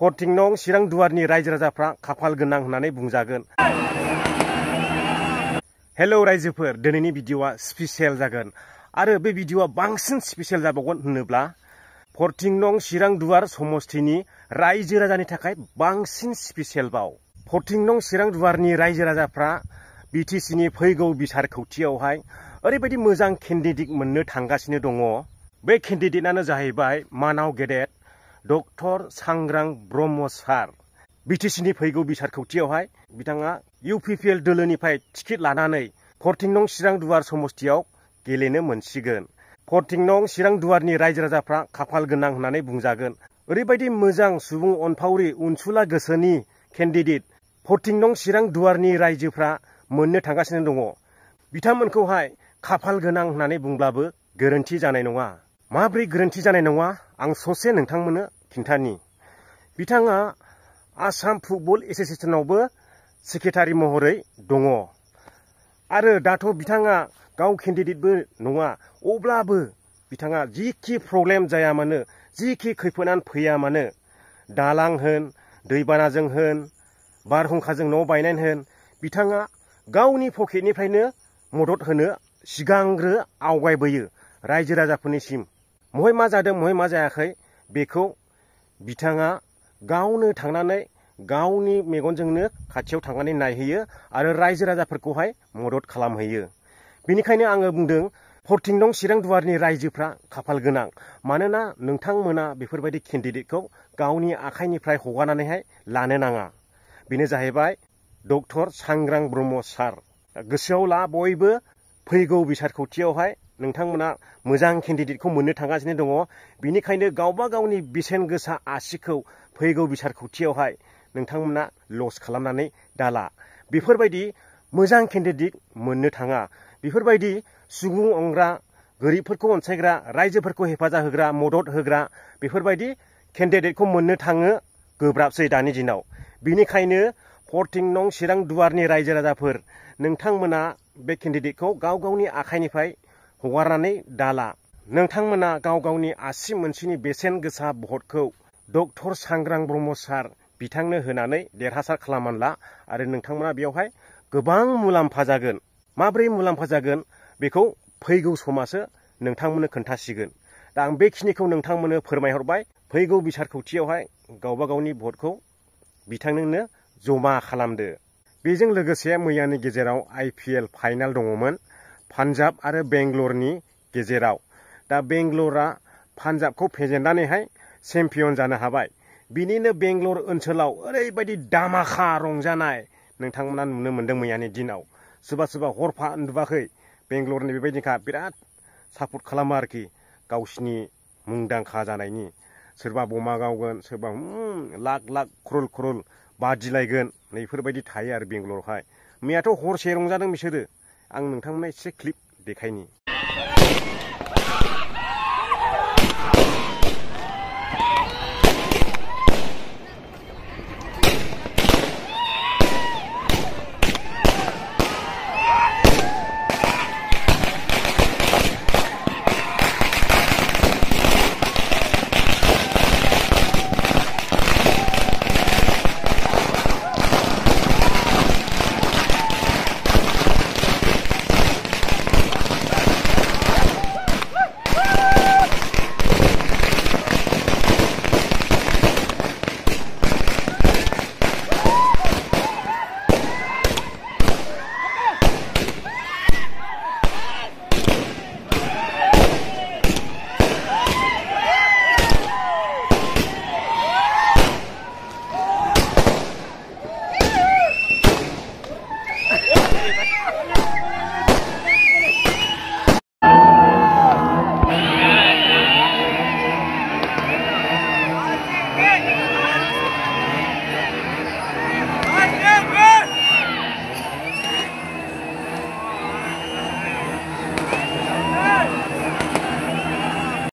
14 नं चिरां दुवारनि रायजो राजाफ्रा खाफाल गोनां होननानै बुंजागोन। हेलौ रायजोफोर, दिनैनि भिडिअआ स्पेशल जागोन आरो बे भिडिअआ बांसिन स्पेशल जाबावगोन होनोब्ला 14 नं चिरां दुवार समस्थिनि रायजो राजानि थाखाय बांसिन स्पेशल बाव। 14 नं चिरां दुवारनि रायजो राजाफ्रा बिटिसिनि फैगौ बिसायख'थियावहाय ओरैबायदि मोजां केन्डिडेट मोननो थांगासिनो दङ। बे केन्डिडेटआनो जाहैबाय मानाव गेदेर डक्टर सांग्रां ब्रह्म सार। बिटिसिनि फैगौ बिसायख'थियावहाय बिथाङा इउपिपिएल दोलोनिफ्राय टिकेट लानानै 14 नं चिरां दुवार समस्थियाव गेलेनो मोनसिगोन। 14 नं चिरां दुवारनि रायजो राजाफ्रा खाफाल गोनां होननानै बुंजागोन। ओरैबायदि मोजां सुबुं अनफावरि उनसुला गोसोनि केन्डिडेट 14 नं चिरां दुवारनि रायजोफ्रा मोननो थांगासिनो दङ। बिथांमोनखौहाय खाफाल गोनां होननानै बुंब्लाबो गोरोन्थि जानाय नङा। माब्रै गोरोन्थि जानाय नङा आं ससे नोंथांमोननो खिन्थानि। बिथाङा आसाम फुटबल एस'सिएशनावबो सेक्रेटारि महरै दङ आरो दाथ' बिथाङा गाव केन्डिडेटबो नङा, अब्लाबो बिथाङा जिखि प्रब्लेम जाया मानो, जिखि खैफोदानो फैया मानो, दालां होन, दैबानाजों होन, बारहुंखाजों न' बायनाय होन, बिथाङा गावनि पकेटनिफ्रायनो मदद होनो सिगांग्रो आवगायबोयो रायजो राजाफोरनिसिम। महाय मा जादों महाय मा जायाखै बेखौ बिथाङा गावनो थांनानै गावनि मेगनजोंनो खाथियाव थांनानै नायहैयो आरो रायजो राजाफोरखौहाय मदद खालामहैयो। बेनिखायनो आङो बुंदों 14 नं चिरां दुवारनि रायजोफ्रा खाफाल गोनां। मानोना नोंथांमोना बेफोरबायदि केन्डिडेटखौ गावनि आखाइनिफ्राय हगारनानैहाय लानो नाङा। बेनो जाहैबाय डक्टर सांग्रां ब्रह्म सार। गोसोआव ला बयबो फैगौ बिसायख'थियावहाय नोंथांमोना मोजां केन्डिडेटखौ मोननो थांगासिनो दङ। बिनिखायनो गावबा गावनि बेसेन गोसा आसिखौ फैगौ बिसायख'थियावहाय नोंथांमोना लस खालामनानै दाला। बेफोरबायदि मोजां केन्डिडेट मोननो थाङा। बेफोरबायदि सुबुं अनग्रा, गोरिबफोरखौ अनसायग्रा, रायजोफोरखौ हेफाजाब होग्रा, मदद होग्रा बेफोरबायदि केन्डिडेटखौ मोननो थाङो गोब्राबसै दानि दिनाव। बिनिखायनो 14 नं चिरां दुवारनि रायजो राजाफोर, नोंथांमोना बे केन्डिडेटखौ गाव गावनि आखाइनिफ्राय हगारनानै दाला। नोंथांमोना गाव गावनि आसि मोनसेनि बेसेन गोसा भटखौ डक्टर सांग्रां ब्रह्म सार बिथांनो होनानै देरहासार खालामनानै ला आरो नोंथांमोना बेवहाय गोबां मुलाम्फा जागोन। माब्रै मुलाम्फा जागोन बेखौ फैगौ समासो नोंथांमोननो खोन्थासिगोन। दा आं बेखिनिखौ नोंथांमोननो फोरमायहरबाय। फैगौ बिसायख'थियावहाय गावबा गावनि भटखौ बिथांनोनो जमा खालामदो। बेजों लोगोसे मैयानि गेजेराव IPL फाइनाल दङमोन पान्जाब आरो बेंगलरनि गेजेराव। दा बेंगलरा पान्जाबखौ फेजेननानैहाय चेम्पियन जानो हाबाय। बिनिनो बेंगलर ओनसोलाव ओरैबायदि दामाखा रंजानाय नोंथांमोना नुनो मोन्दों मैयानि दिनाव। सोरबा सोरबा हरफा उन्दुवाखै। बेंगलरनि बेबायदिखा बिराद सापर्ट खालामो आरोखि गावसिनि मुंदांखा जानायनि। सोरबा बमा गावगोन, सोरबा लाख लाख क्रल क्रल बादिलायगोन, नैफोरबायदि थायो आरो बेंगलरावहाय। मैयाथ' हरसे रंजादों बिसोरो। आं नोंथांमोननो एसे क्लिप देखायनि।